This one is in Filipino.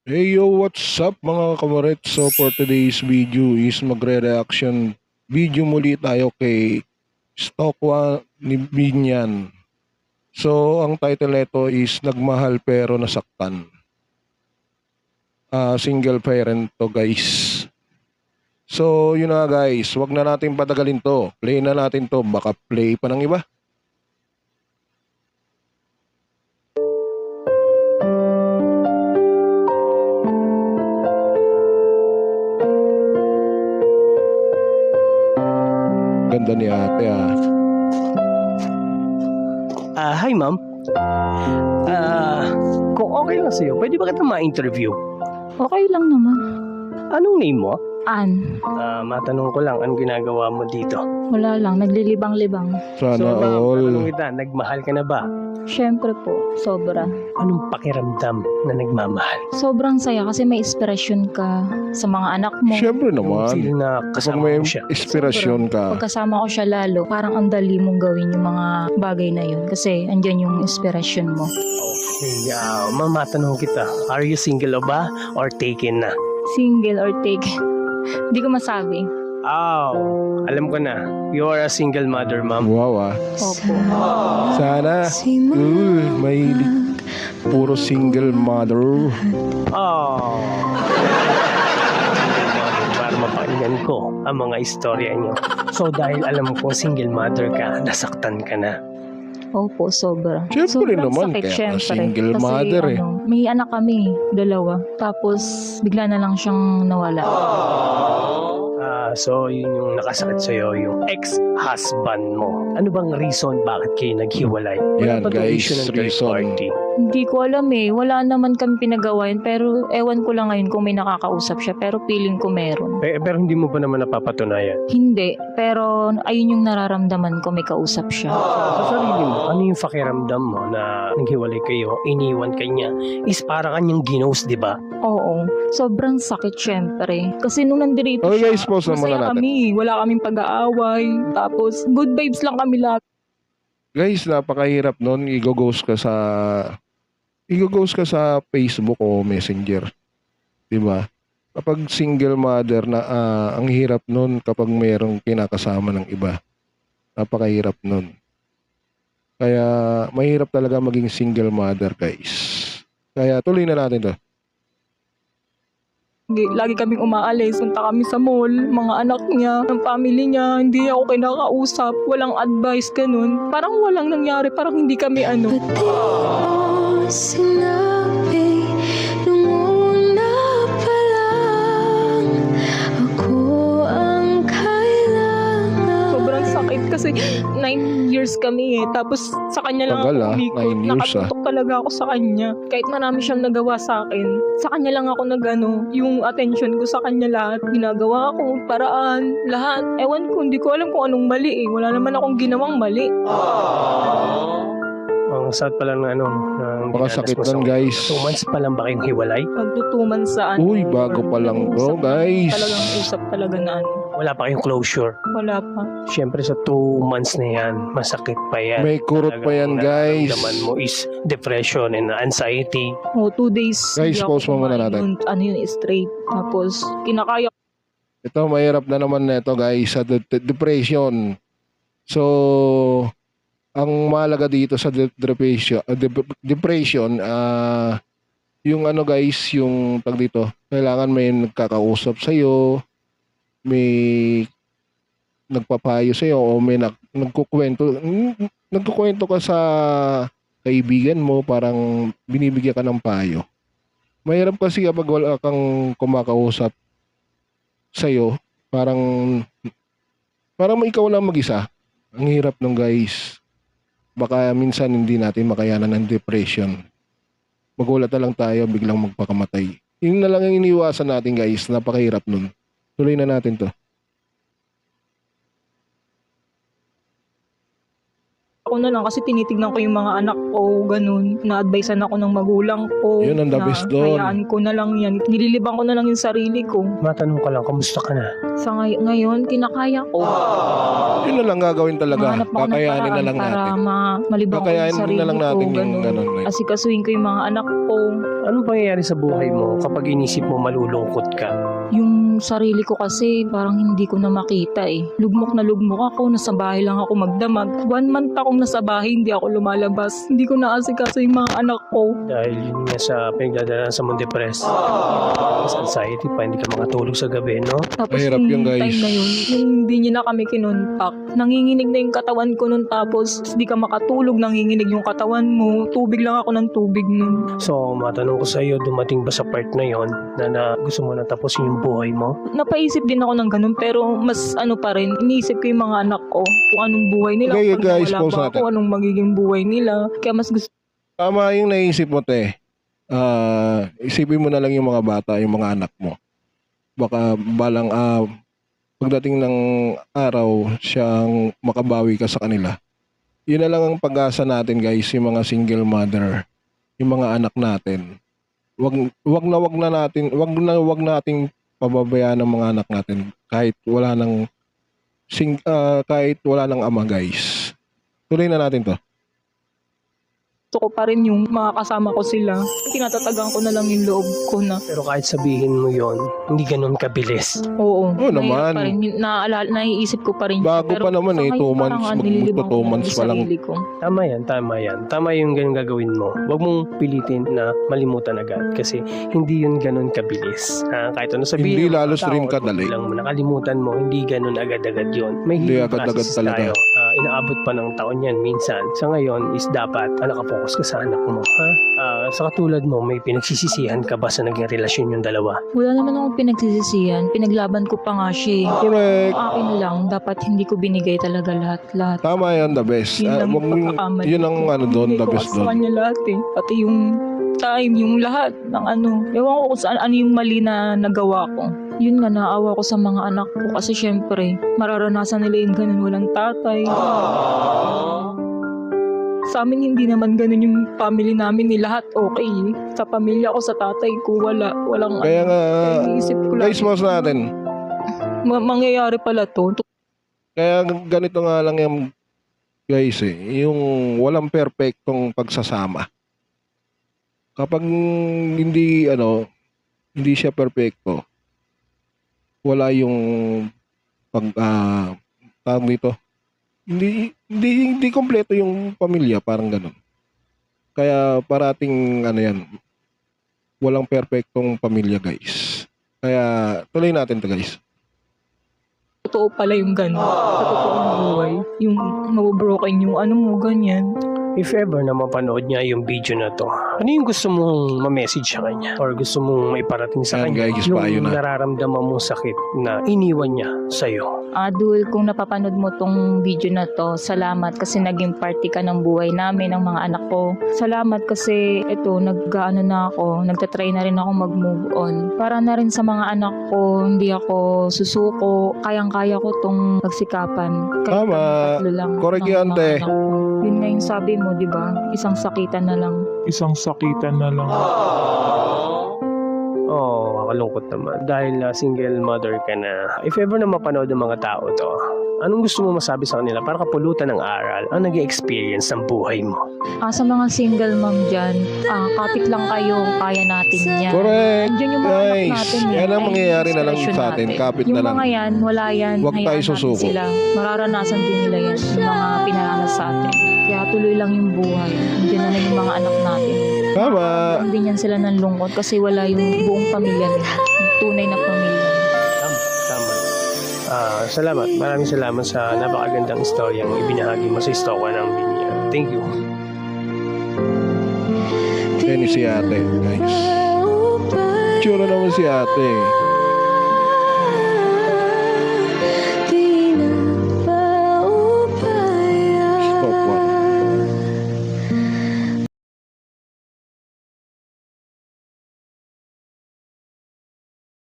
Hey yo, what's up mga kamaret? So for today's video is magre-reaction video muli tayo kay Stokwa ni Binyan. So ang title nito is Nagmahal pero Nasaktan. Single parent to guys. So yun na guys, wag na natin patagalin to. Play na natin to, baka play pa ng iba. Ganda ni ate Hi ma'am. Kung okay lang sa'yo, pwede ba kita ma-interview? Okay lang naman. Anong name mo? An, Matanong ko lang, anong ginagawa mo dito? wala lang, naglilibang-libang. Sana ma'am, all. matanong kita, nagmahal ka na ba? Syempre po, sobra. Anong pakiramdam na nagmamahal? Sobrang saya kasi may inspirasyon ka sa mga anak mo. Syempre Yung feel naman. na Kapag kasama may mo siya. inspirasyon ka. Pagkasama ko siya lalo, parang ang dali mong gawin yung mga bagay na yun. Kasi andyan yung inspirasyon mo. Okay, ma'am, matanong kita, are you single ba or taken na? Single or take, hindi ko masabi. Alam ko na. You are a single mother, ma'am. Wow Opo. Sana. May puro single mother. Para mapakinggan ko ang mga istorya niyo. So dahil alam ko single mother ka, nasaktan ka na. Opo, sobra. Siyempre Sobrang naman, sakit, kaya ka syempre. single Kasi, mother eh. May anak kami, dalawa. Tapos, bigla na lang siyang nawala. So yun yung nakasakit sa'yo, yung ex-husband mo. Ano bang reason bakit kayo naghiwalay? Yan, Wala ba tong guys, issue ng third reason. party? Hindi ko alam eh. Wala naman kami pinagawain. Pero ewan ko lang ngayon kung may nakakausap siya. Pero feeling ko meron. Pero hindi mo pa naman napapatunayan. Hindi. Pero ayun yung nararamdaman ko, may kausap siya. Sa sarili mo, ano yung pakiramdam mo na naghiwalay kayo, iniwan ka niya, is parang kanyang ginos, di ba? Oo. Sobrang sakit syempre. Kasi nung nandito Okay siya, guys, pause na muna masaya natin. kami. Wala kaming pag-aaway. Tapos good vibes lang kami lahat. Guys, napakahirap nun. I-ghost ka sa Facebook o Messenger. Diba? Kapag single mother na, ang hirap nun kapag mayroong kinakasama ng iba. Napakahirap nun. Kaya, mahirap talaga maging single mother, guys. Kaya, tuloy na natin to. Lagi kaming umaalis, punta kami sa mall, mga anak niya, ng family niya, hindi ako kinakausap, walang advice, ganun. Parang walang nangyari, parang hindi kami ano. Ba't di mo sinabi nung una pa lang ako ang kailangan? Sobrang sakit kasi 9 years kami eh. Tapos sa kanya lang Tagal, ako umikot. 9 years, Nakatutok talaga ako sa kanya. Kahit marami siyang nagawa sa akin, sa kanya lang ako yung attention ko sa kanya lahat. Ginagawa ko, paraan, lahat. Ewan ko, hindi ko alam kung anong mali eh. Wala naman akong ginawang mali. Ang sad pala ng Baka sakit nun, guys. 2 months pa lang ba kayong hiwalay? Pagtutuman sa Uy, bago pa lang to, guys. Talagang usap talaga na ano. Wala pa kayong closure. Wala pa. Siyempre sa 2 months na yan, masakit pa yan. May kurot pa yan, guys. Nararamdaman mo is depression and anxiety. O, 2 days. Guys, hindi ako pause mo muna kumain natin. nun. Ano yun, straight. Tapos, kinakaya Ito, mahirap na naman neto, guys, sa depression. So, ang mahalaga dito sa depression, yung ano guys, yung tag dito, kailangan may nagkakausap sa'yo, may nagpapayo sa'yo, o may nagkukwento ka sa kaibigan mo, parang binibigyan ka ng payo. Mahirap kasi kapag wala kang kumakausap sa'yo, parang ikaw lang mag-isa. Ang hirap nung guys. Baka minsan hindi natin makayanan ng depression. Magulat na lang tayo, biglang magpakamatay. Yun na lang ang iniwasan natin guys. Napakahirap nun. Tuloy na natin to. ko na lang kasi tinitignan ko yung mga anak ko, ganun. Na-advisean ako ng magulang ko. Yun ang the na best doon. hayaan ko na lang yan. Nililibang ko na lang yung sarili ko. Matanong ka lang, kamusta ka na? Sa ngayon, kinakaya ko. Yun na lang gagawin talaga. Mahanap ako ng Kakayanin na paraan lang para natin. malibang ko yung Kakayanin sarili na lang ko, natin yung ganun. ganun na yun. Asikasuhin ko yung mga anak ko. Anong pangyayari sa buhay mo kapag inisip mo malulungkot ka? Yung sarili ko kasi parang hindi ko na makita eh. Lugmok na lugmok ako, nasa bahay lang ako magdamag. 1 month akong nasa bahay, hindi ako lumalabas. Hindi ko naasikaso yung mga anak ko. Dahil yun nga sa pinagdadaanan sa mong depressed. Sa anxiety pa, hindi ka makatulog sa gabi, no? Tapos Mahirap yun, yung guys. time na yun, yung hindi niya na kami kinontak. Nanginginig na yung katawan ko nun, tapos hindi ka makatulog, nanginginig yung katawan mo. Tubig lang ako ng tubig nun. So, matanong ko sa iyo, dumating ba sa part na yon na gusto mo na tapusin yung buhay mo? Napaisip din ako ng ganun, pero mas ano pa rin, iniisip ko yung mga anak ko, kung anong buhay nila, Okay, kung guys, wala pause ba natin. ako, anong magiging buhay nila. Kaya mas gusto Tama yung naisip mo, te. Isipin mo na lang yung mga bata, yung mga anak mo. Baka balang pagdating ng araw, siyang makabawi ka sa kanila. Yun na lang ang pag-asa natin, guys, yung mga single mother, yung mga anak natin. Wag nating pababayaan ng mga anak natin kahit wala nang ama, guys. Tuloy na natin to. ko pa rin yung mga kasama ko sila. Tinatatagan ko na lang yung loob ko na. Pero kahit sabihin mo yon, hindi ganun kabilis. Oo. Oo mahirap naman. Pa rin. Naiisip ko pa rin. Bago pa naman sa eh, 2 ngayon, parang months, nililibang ko magto 2 na months yung pa lang. sarili ko. Tama yan, tama yan. Tama yung ganun gagawin mo. Huwag mong pilitin na malimutan agad kasi hindi yun ganun kabilis. Kahit ano sabihin Hindi ng mga lalo tao, stream at kadali. Lang mo, nakalimutan mo, hindi ganun agad-agad yun. May Hindi healing agad-agad process talaga. tayo. Inaabot pa ng taon yan minsan. Sa ngayon is dapat nakapokus ka sa anak mo. Sa katulad mo, may pinagsisisihan ka ba sa naging relasyon yung dalawa? Wala naman akong pinagsisisihan. Pinaglaban ko pa nga siya. Correct. Akin lang, dapat hindi ko binigay talaga lahat. Tama yan, the best. Yun lang Wag yung pagkakamali yun ang ko. ano doon, Binigay the ko best sa doon. kanya lahat eh. Pati yung time, yung lahat ng ano. Ewan ko kung saan, ano yung mali na nagawa ko. Yun nga, naawa ko sa mga anak ko. Kasi syempre, mararanasan nila yung ganun, walang tatay. Sa amin, hindi naman ganun yung family namin ni lahat okay eh. Sa pamilya ko, sa tatay ko, walang Kaya nga, iniisip ko lang. guys, pause natin. Mangyayari pala to. Kaya ganito nga lang yung guys eh, yung walang perfectong pagsasama. Kapag hindi siya perfecto, wala yung tawag dito. Hindi kompleto yung pamilya, parang ganun. Kaya parating yan, walang perfectong pamilya, guys. Kaya tuloy natin to, guys. Totoo pala yung gano'n. Sa totoong buhay. Yung mabubroken yung ano mo, ganyan. If ever na mapanood niya yung video na to, ano yung gusto mong ma-message sa kanya? Or gusto mong maiparating sa Yan, kanya? guys, payo Yung na. nararamdaman mong sakit na iniwan niya sa'yo. Adul, kung napapanood mo tong video na to, salamat kasi naging party ka ng buhay namin, ng mga anak ko. Salamat kasi ito, nagtatry na rin ako mag-move on. Para na rin sa mga anak ko, hindi ako susuko, kayang-kaya ko tong pagsikapan. Kahit Tama. tatlo lang Correct ng yan, mga te. anak ko. Yun nga yung sabi mo, di ba? Isang sakitan na lang. Isang sakitan na lang. Oh, kakalungkot naman. Dahil single mother ka na. If ever na mapanood ng mga tao to, anong gusto mo masabi sa kanila para kapulutan ng aral ang naging experience ng buhay mo? Sa mga single mom dyan, kapit lang kayo, kaya natin yan. Correct. Andiyan yung mga anak Guys, natin. yan ang mangyayari na lang Inspiration sa atin. natin. Kapit Yung na lang. mga yan, wala yan. Huwag tayo Hayaan natin susuko. sila. Mararanasan din nila yan. Yung mga pinaranas sa atin. Kaya tuloy lang yung buhay. Andiyan na lang yung mga anak natin. Tama. Hindi yan sila ng lungkot kasi wala yung buong pamilya nila. Yung tunay na pamilya. Tama. Salamat. Maraming salamat sa napakagandang istoryang ibinahagi mo sa Stoka ng Binya. Thank you. Yan si ate, guys. Tsura naman si ate.